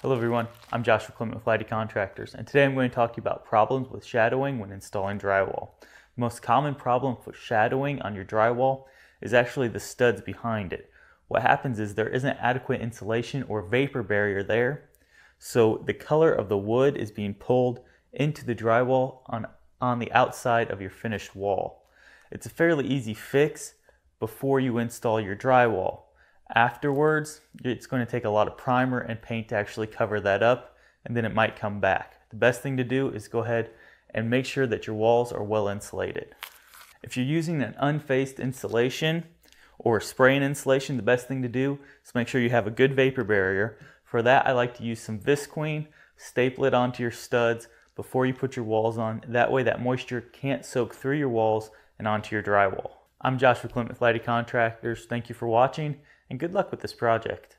Hello everyone, I'm Joshua Clement with Lighty Contractors, and today I'm going to talk to you about problems with shadowing when installing drywall. The most common problem for shadowing on your drywall is actually the studs behind it. What happens is there isn't adequate insulation or vapor barrier there, so the color of the wood is being pulled into the drywall on the outside of your finished wall. It's a fairly easy fix before you install your drywall. Afterwards, it's going to take a lot of primer and paint to actually cover that up, and then it might come back. The best thing to do is go ahead and make sure that your walls are well insulated. If you're using an unfaced insulation or spraying insulation, the best thing to do is make sure you have a good vapor barrier. For that, I like to use some Visqueen, staple it onto your studs before you put your walls on. That way that moisture can't soak through your walls and onto your drywall. I'm Joshua Clement with Lighty Contractors. Thank you for watching, and good luck with this project.